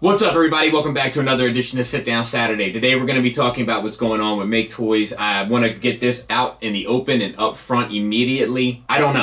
What's up, everybody? Welcome back to another edition of Sit Down Saturday. Today we're going to be talking about what's going on with Maketoys. I want to get this out in the open and up front immediately. I don't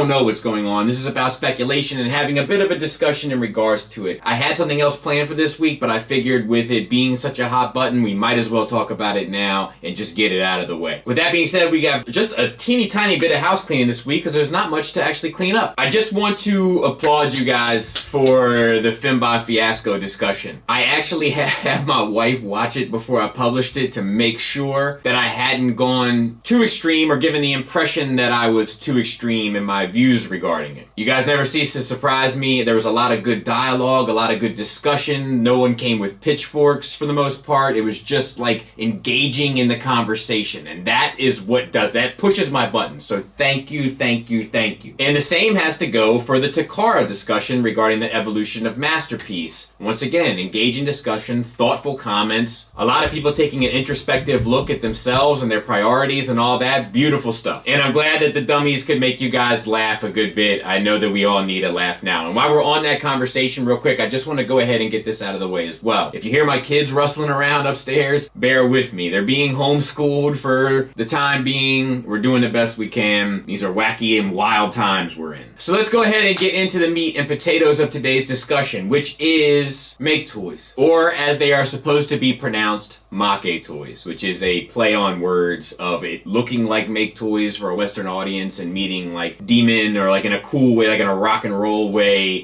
know what's going on. This is about speculation and having a bit of a discussion in regards to it. I had something else planned for this week, but I figured with it being such a hot button, we might as well talk about it now and just get it out of the way. With that being said, we have just a teeny tiny bit of house cleaning this week because there's not much to actually clean up. I just want to applaud you guys for the Finbot fiasco discussion. I actually had my wife watch it before I published it to make sure that I hadn't gone too extreme or given the impression that I was too extreme in my views regarding it. You guys never cease to surprise me. There was a lot of good dialogue, a lot of good discussion. No one came with pitchforks for the most part. It was just like engaging in the conversation, and that is what does that, pushes my buttons. So thank you. And the same has to go for the Takara discussion regarding the evolution of Masterpiece. Once again, engaging discussion, thoughtful comments, a lot of people taking an introspective look at themselves and their priorities and all that. Beautiful stuff. And I'm glad that the Dummies could make you guys laugh a good bit. I know that we all need a laugh now. And while we're on that conversation real quick, I just want to go ahead and get this out of the way as well. If you hear my kids rustling around upstairs, bear with me. They're being homeschooled for the time being. We're doing the best we can. These are wacky and wild times we're in. So let's go ahead and get into the meat and potatoes of today's discussion, which is Maketoys, or as they are supposed to be pronounced, Maketoys, which is a play on words of it looking like Maketoys for a Western audience and meaning like demon, or like in a cool way, like in a rock and roll way,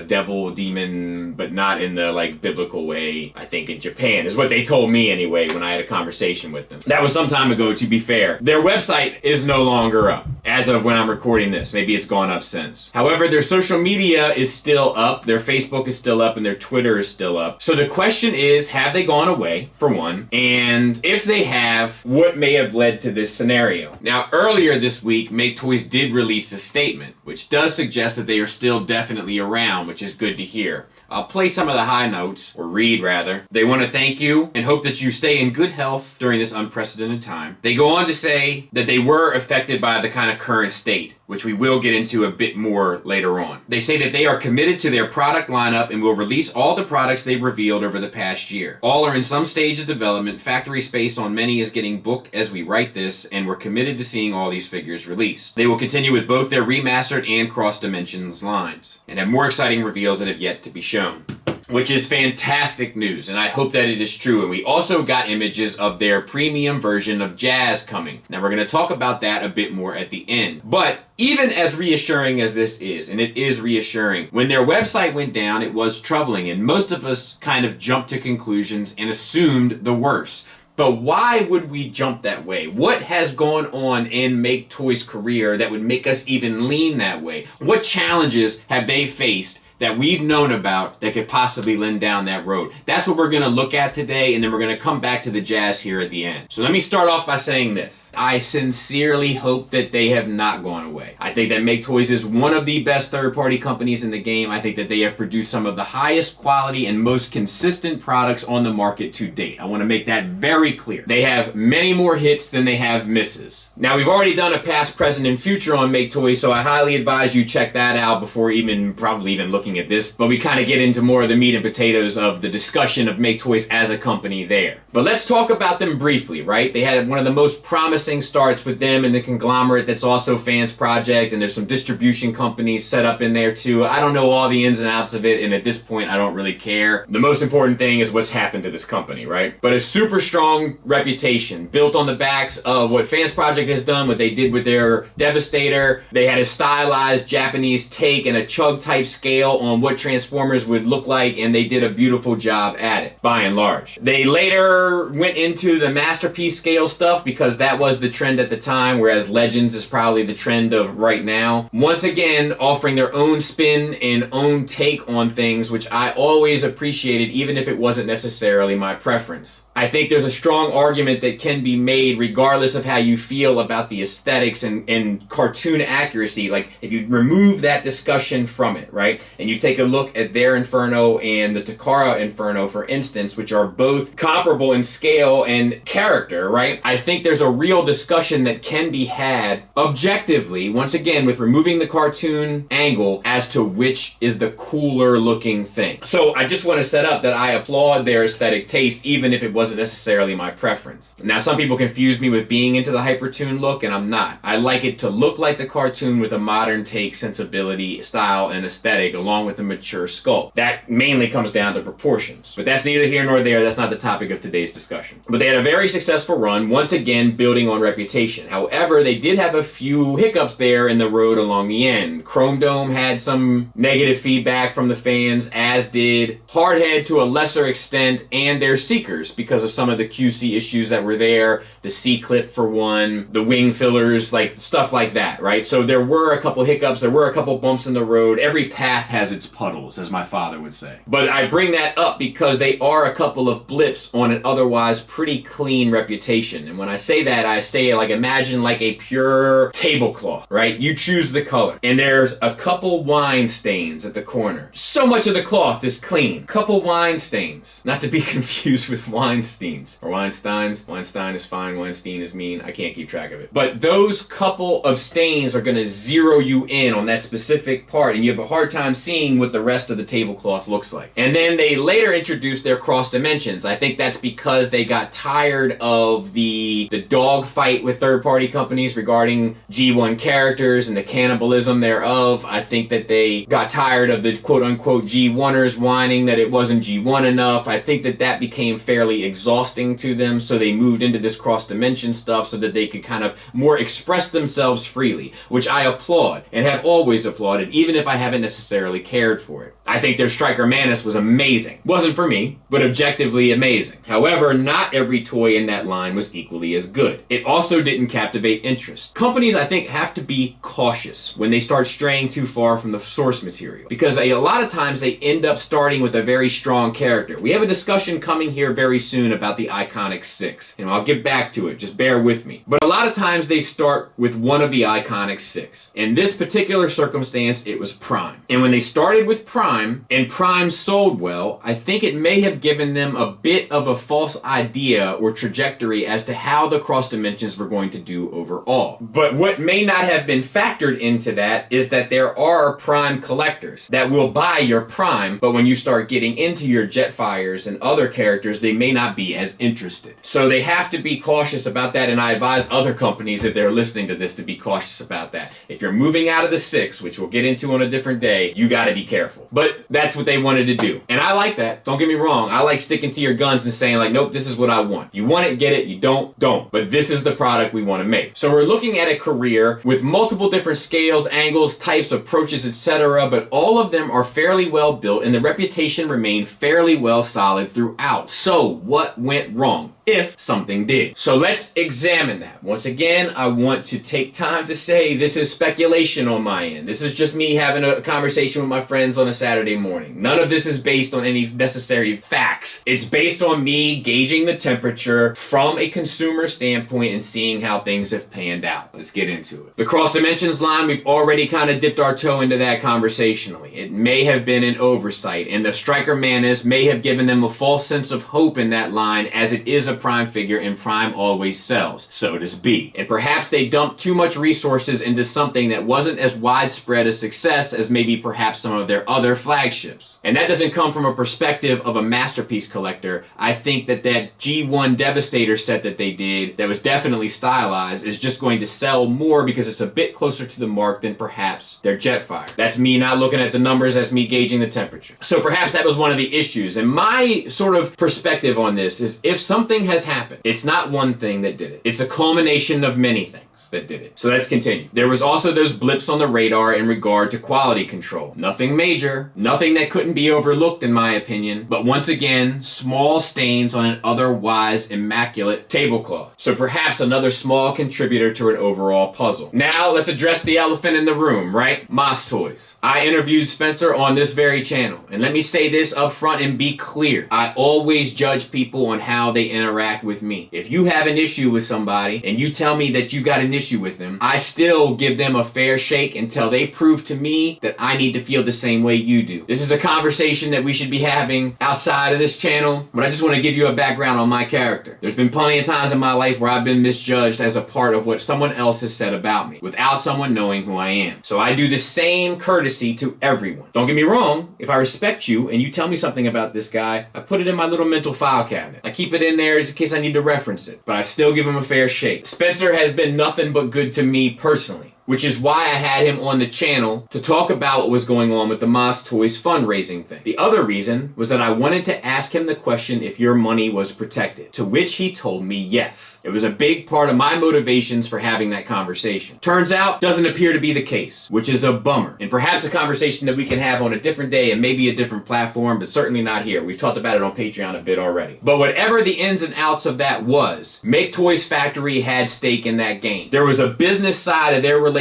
devil, demon, but not in the like biblical way, I think in Japan, is what they told me anyway when I had a conversation with them. That was some time ago, to be fair. Their website is no longer up as of when I'm recording this. Maybe it's gone up since. However, their social media is still up, their Facebook is still up, and their Twitter is still up. So the question is, have they gone away, for one? And if they have, what may have led to this scenario? Now, earlier this week, Maketoys did release a statement, which does suggest that they are still definitely around, which is good to hear. I'll play some of the high notes, or read rather. They want to thank you and hope that you stay in good health during this unprecedented time. They go on to say that they were affected by the kind of current state, which we will get into a bit more later on. They say that they are committed to their product lineup and will release all the products they've revealed over the past year. All are in some stage of development. Factory space on many is getting booked as we write this, and we're committed to seeing all these figures released. They will continue with both their remastered and cross dimensions lines, and have more exciting reveals that have yet to be shown. Which is fantastic news, and I hope that it is true. And we also got images of their premium version of Jazz coming. Now we're going to talk about that a bit more at the end. But even as reassuring as this is, and it is reassuring, when their website went down, it was troubling, and most of us kind of jumped to conclusions and assumed the worst. But why would we jump that way? What has gone on in Maketoys' career that would make us even lean that way? What challenges have they faced that we've known about that could possibly lend down that road? That's what we're going to look at today, and then we're going to come back to the Jazz here at the end. So let me start off by saying this. I sincerely hope that they have not gone away. I think that Maketoys is one of the best third-party companies in the game. I think that they have produced some of the highest quality and most consistent products on the market to date. I want to make that very clear. They have many more hits than they have misses. Now, we've already done a past, present, and future on Maketoys, so I highly advise you check that out before probably even looking at this, but we kind of get into more of the meat and potatoes of the discussion of Maketoys as a company there. But let's talk about them briefly, right? They had one of the most promising starts with them and the conglomerate that's also Fans Project, and there's some distribution companies set up in there too. I don't know all the ins and outs of it, and at this point I don't really care. The most important thing is what's happened to this company, right? But a super strong reputation built on the backs of what Fans Project has done, what they did with their Devastator. They had a stylized Japanese take and a chug type scale on what Transformers would look like, and they did a beautiful job at it, by and large. They later went into the Masterpiece scale stuff because that was the trend at the time, whereas Legends is probably the trend of right now. Once again, offering their own spin and own take on things, which I always appreciated, even if it wasn't necessarily my preference. I think there's a strong argument that can be made regardless of how you feel about the aesthetics and cartoon accuracy. Like, if you remove that discussion from it, right, and you take a look at their Inferno and the Takara Inferno, for instance, which are both comparable in scale and character, right? I think there's a real discussion that can be had objectively, once again, with removing the cartoon angle as to which is the cooler looking thing. So I just want to set up that I applaud their aesthetic taste, even if it wasn't necessarily my preference. Now, some people confuse me with being into the hypertoon look, and I'm not. I like it to look like the cartoon with a modern take, sensibility, style, and aesthetic, along with a mature sculpt. That mainly comes down to proportions. But that's neither here nor there. That's not the topic of today's discussion. But they had a very successful run, once again building on reputation. However, they did have a few hiccups there in the road along the end. Chrome Dome had some negative feedback from the fans, as did Hardhead to a lesser extent, and their Seekers, because of some of the QC issues that were there, the C-clip for one, the wing fillers, like stuff like that, right? So there were a couple hiccups, there were a couple bumps in the road. Every path has its puddles, as my father would say. But I bring that up because they are a couple of blips on an otherwise pretty clean reputation. And when I say that, I say, like, imagine like a pure tablecloth, right? You choose the color, and there's a couple wine stains at the corner. So much of the cloth is clean. Couple wine stains. Not to be confused with Weinsteins or Weinsteins. Weinstein is fine, Weinstein is mean. I can't keep track of it. But those couple of stains are going to zero you in on that specific part, and you have a hard time seeing what the rest of the tablecloth looks like. And then they later introduced their cross dimensions. I think that's because they got tired of the dog fight with third-party companies regarding G1 characters and the cannibalism thereof. I think that they got tired of the quote-unquote G1ers whining that it wasn't G1 enough. I think that that became fairly exhausting to them, so they moved into this cross-dimension stuff so that they could kind of more express themselves freely, which I applaud and have always applauded, even if I haven't necessarily cared for it. I think their Striker Manus was amazing. Wasn't for me, but objectively amazing. However, not every toy in that line was equally as good. It also didn't captivate interest. Companies, I think, have to be cautious when they start straying too far from the source material, because a lot of times they end up starting with a very strong character. We have a discussion coming here very soon about the Iconic 6. I'll get back to it, just bear with me. But a lot of times they start with one of the Iconic 6. In this particular circumstance, it was Prime. And when they started with Prime, and Prime sold well, I think it may have given them a bit of a false idea or trajectory as to how the cross dimensions were going to do overall. But what may not have been factored into that is that there are Prime collectors that will buy your Prime, but when you start getting into your Jetfires and other characters, they may not be as interested. So they have to be cautious about that, and I advise other companies, if they're listening to this, to be cautious about that. If you're moving out of the 6, which we'll get into on a different day, you gotta be careful. But that's what they wanted to do. And I like that. Don't get me wrong. I like sticking to your guns and saying, like, nope, this is what I want. You want it, get it. You don't. But this is the product we want to make. So we're looking at a career with multiple different scales, angles, types, approaches, etc., but all of them are fairly well built, and the reputation remained fairly well solid throughout. So what went wrong? If something did. So let's examine that. Once again, I want to take time to say this is speculation on my end. This is just me having a conversation with my friends on a Saturday morning. None of this is based on any necessary facts. It's based on me gauging the temperature from a consumer standpoint and seeing how things have panned out. Let's get into it. The Cross Dimensions line, we've already kind of dipped our toe into that conversationally. It may have been an oversight, and the Striker Manus may have given them a false sense of hope in that line, as it is a Prime figure, and Prime always sells. So does B. And perhaps they dumped too much resources into something that wasn't as widespread a success as maybe perhaps some of their other flagships. And that doesn't come from a perspective of a masterpiece collector. I think that G1 Devastator set that they did, that was definitely stylized, is just going to sell more because it's a bit closer to the mark than perhaps their Jetfire. That's me not looking at the numbers, that's me gauging the temperature. So perhaps that was one of the issues. And my sort of perspective on this is, if something has happened, it's not one thing that did it. It's a culmination of many things that did it. So let's continue. There was also those blips on the radar in regard to quality control. Nothing major, nothing that couldn't be overlooked in my opinion, but once again, small stains on an otherwise immaculate tablecloth. So perhaps another small contributor to an overall puzzle. Now let's address the elephant in the room, right? Maketoys. I interviewed Spencer on this very channel, and let me say this up front and be clear. I always judge people on how they interact with me. If you have an issue with somebody and you tell me that you got an issue issue with them, I still give them a fair shake until they prove to me that I need to feel the same way you do. This is a conversation that we should be having outside of this channel, but I just want to give you a background on my character. There's been plenty of times in my life where I've been misjudged as a part of what someone else has said about me without someone knowing who I am. So I do the same courtesy to everyone. Don't get me wrong, if I respect you and you tell me something about this guy, I put it in my little mental file cabinet. I keep it in there just in case I need to reference it, but I still give him a fair shake. Spencer has been nothing but good to me personally, which is why I had him on the channel to talk about what was going on with the Maketoys fundraising thing. The other reason was that I wanted to ask him the question if your money was protected, to which he told me yes. It was a big part of my motivations for having that conversation. Turns out, doesn't appear to be the case, which is a bummer. And perhaps a conversation that we can have on a different day and maybe a different platform, but certainly not here. We've talked about it on Patreon a bit already. But whatever the ins and outs of that was, Maketoys Factory had stake in that game. There was a business side of their relationship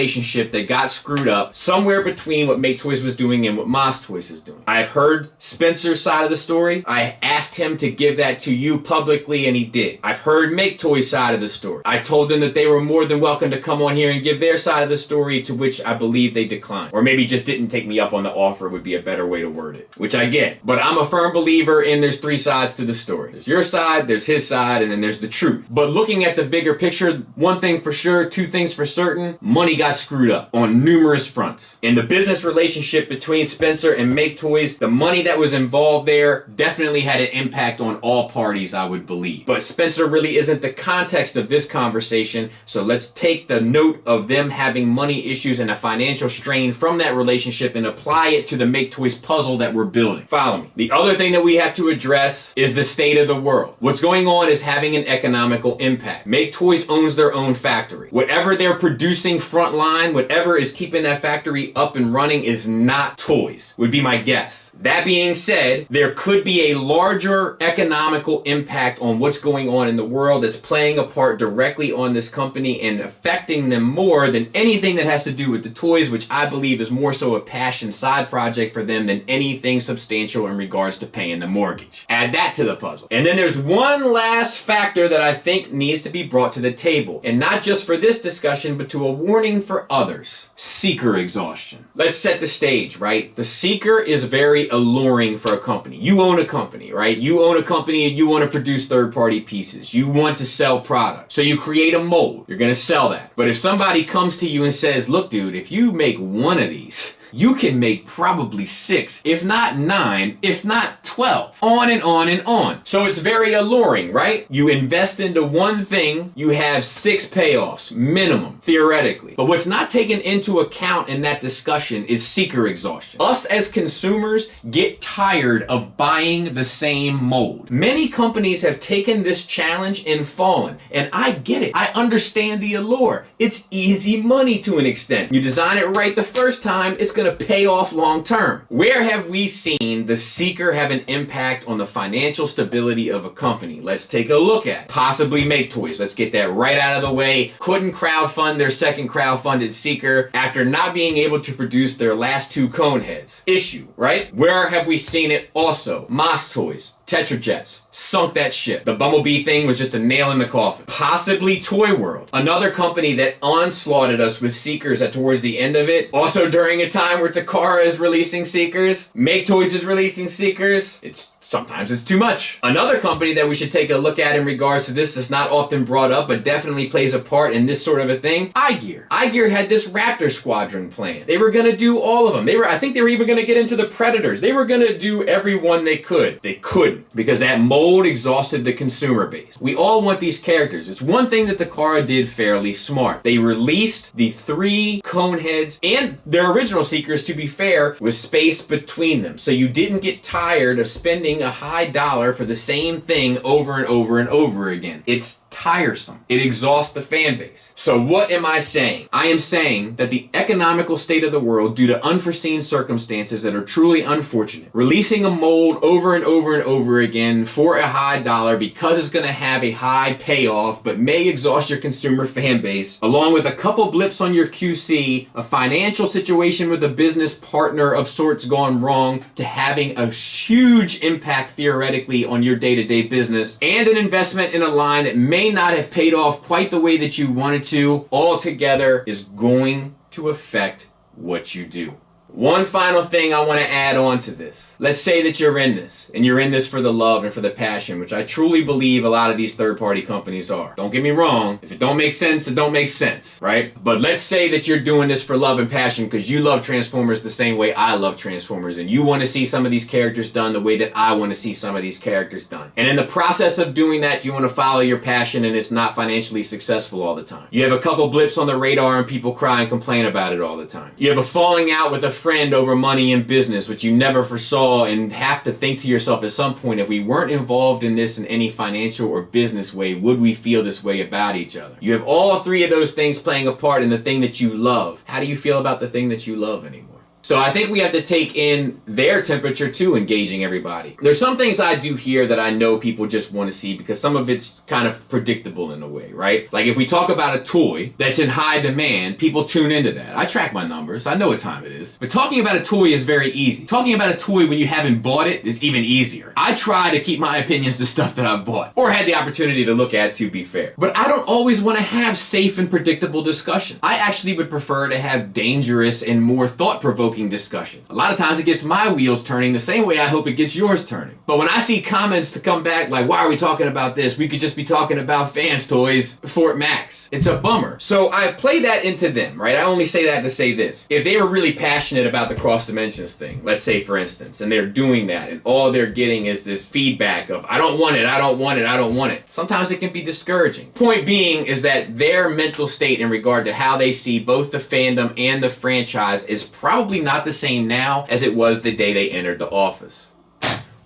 that got screwed up somewhere between what Maketoys was doing and what Maketoys is doing. I've heard Spencer's side of the story. I asked him to give that to you publicly and he did. I've heard Maketoys' side of the story. I told them that they were more than welcome to come on here and give their side of the story, to which I believe they declined. Or maybe just didn't take me up on the offer would be a better way to word it, which I get. But I'm a firm believer in there's three sides to the story. There's your side, there's his side, and then there's the truth. But looking at the bigger picture, one thing for sure, two things for certain, money got screwed up on numerous fronts. In the business relationship between Spencer and Maketoys, the money that was involved there definitely had an impact on all parties, I would believe. But Spencer really isn't the context of this conversation, so let's take the note of them having money issues and a financial strain from that relationship and apply it to the Maketoys puzzle that we're building. Follow me. The other thing that we have to address is the state of the world. What's going on is having an economical impact. Maketoys owns their own factory. Whatever they're producing frontline, whatever is keeping that factory up and running is not toys, would be my guess. That being said, there could be a larger economical impact on what's going on in the world that's playing a part directly on this company and affecting them more than anything that has to do with the toys, which I believe is more so a passion side project for them than anything substantial in regards to paying the mortgage. Add that to the puzzle. And then there's one last factor that I think needs to be brought to the table, and not just for this discussion, but to a warning for others. Seeker exhaustion. Let's set the stage, right? The seeker is very alluring for a company. You own a company, right? You own a company and you want to produce third-party pieces. You want to sell product. So you create a mold. You're going to sell that. But if somebody comes to you and says, look, dude, if you make one of these, you can make probably 6, if not 9, if not 12. On and on and on. So it's very alluring, right? You invest into one thing, you have 6 payoffs, minimum, theoretically. But what's not taken into account in that discussion is seeker exhaustion. Us as consumers get tired of buying the same mold. Many companies have taken this challenge and fallen, and I get it. I understand the allure. It's easy money to an extent. You design it right the first time, it's going to pay off long term. Where have we seen the seeker have an impact on the financial stability of a company? Let's take a look at possibly Maketoys. Let's get that right out of the way. Couldn't crowdfund their second crowdfunded seeker after not being able to produce their last 2 cone heads. Issue, right? Where have we seen it also? Maketoys, Tetrajets, sunk that ship. The Bumblebee thing was just a nail in the coffin. Possibly Toy World, another company that onslaughted us with seekers at towards the end of it. Also during a time where Takara is releasing seekers, Maketoys is releasing seekers. Sometimes it's too much. Another company that we should take a look at in regards to this that's not often brought up but definitely plays a part in this sort of a thing, iGear. iGear had this Raptor Squadron plan. They were gonna do all of them. I think they were even gonna get into the Predators. They were gonna do every one they could. They couldn't because that mold exhausted the consumer base. We all want these characters. It's one thing that Takara did fairly smart. They released the 3 cone heads and their original seekers, to be fair, with space between them. So you didn't get tired of spending a high dollar for the same thing over and over and over again. It's tiresome. It exhausts the fan base. So what am I saying? I am saying that the economical state of the world, due to unforeseen circumstances that are truly unfortunate, releasing a mold over and over and over again for a high dollar because it's going to have a high payoff but may exhaust your consumer fan base, along with a couple blips on your QC, a financial situation with a business partner of sorts gone wrong, to having a huge impact theoretically on your day-to-day business, and an investment in a line that may may not have paid off quite the way that you wanted to, altogether is going to affect what you do. One final thing I want to add on to this. Let's say that you're in this, and you're in this for the love and for the passion, which I truly believe a lot of these third-party companies are. Don't get me wrong. If it don't make sense, it don't make sense, right? But let's say that you're doing this for love and passion because you love Transformers the same way I love Transformers, and you want to see some of these characters done the way that I want to see some of these characters done. And in the process of doing that, you want to follow your passion, and it's not financially successful all the time. You have a couple blips on the radar, and people cry and complain about it all the time. You have a falling out with a friend over money and business, which you never foresaw, and have to think to yourself at some point, if we weren't involved in this in any financial or business way, would we feel this way about each other? You have all three of those things playing a part in the thing that you love. How do you feel about the thing that you love anymore? So I think we have to take in their temperature too, engaging everybody. There's some things I do here that I know people just want to see because some of it's kind of predictable in a way, right? Like if we talk about a toy that's in high demand, people tune into that. I track my numbers. I know what time it is. But talking about a toy is very easy. Talking about a toy when you haven't bought it is even easier. I try to keep my opinions to stuff that I've bought or had the opportunity to look at, to be fair. But I don't always want to have safe and predictable discussion. I actually would prefer to have dangerous and more thought-provoking discussions. A lot of times it gets my wheels turning the same way I hope it gets yours turning. But when I see comments to come back like, why are we talking about this? We could just be talking about Fans Toys Fort Max. It's a bummer. So I play that into them, right? I only say that to say this. If they were really passionate about the cross dimensions thing, let's say for instance, and they're doing that and all they're getting is this feedback of, I don't want it, I don't want it, I don't want it. Sometimes it can be discouraging. Point being is that their mental state in regard to how they see both the fandom and the franchise is probably not the same now as it was the day they entered the office.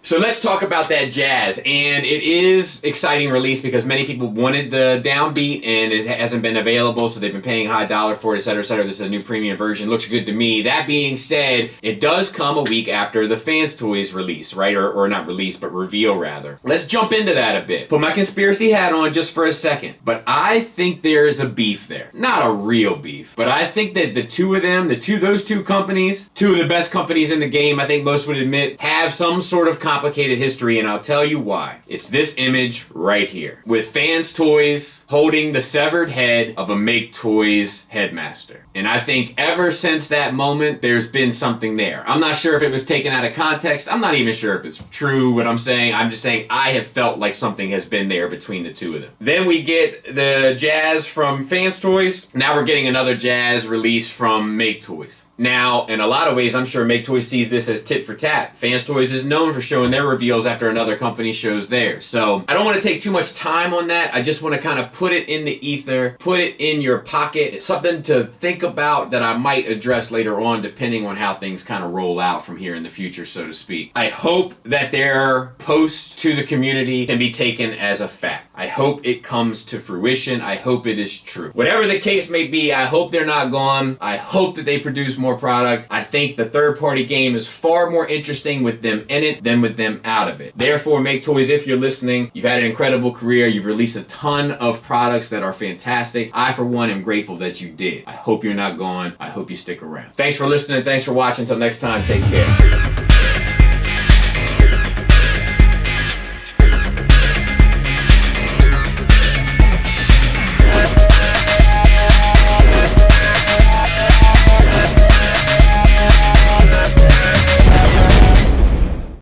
So let's talk about that Jazz, and it is exciting release because many people wanted the downbeat and it hasn't been available, so they've been paying high dollar for it, etc., etc. This is a new premium version. Looks good to me. That being said, it does come a week after the Fans Toys release, right? Or not release, but reveal rather. Let's jump into that a bit. Put my conspiracy hat on just for a second. But I think there is a beef there. Not a real beef, but I think that the two of them, those two companies, two of the best companies in the game, I think most would admit, have some sort of complicated history, and I'll tell you why. It's this image right here with Fans Toys holding the severed head of a Maketoys headmaster. And I think ever since that moment, there's been something there. I'm not sure if it was taken out of context. I'm not even sure if it's true what I'm saying. I'm just saying I have felt like something has been there between the two of them. Then we get the Jazz from Fans Toys. Now we're getting another Jazz release from Maketoys. Now, in a lot of ways, I'm sure Maketoys sees this as tit for tat. Fans Toys is known for showing their reveals after another company shows theirs. So I don't want to take too much time on that. I just want to kind of put it in the ether, put it in your pocket. It's something to think about that I might address later on, depending on how things kind of roll out from here in the future, so to speak. I hope that their post to the community can be taken as a fact. I hope it comes to fruition. I hope it is true. Whatever the case may be, I hope they're not gone. I hope that they produce more product. I think the third-party game is far more interesting with them in it than with them out of it. Therefore, Maketoys, if you're listening, you've had an incredible career. You've released a ton of products that are fantastic. I, for one, am grateful that you did. I hope you're not gone. I hope you stick around. Thanks for listening. Thanks for watching. Until next time, take care.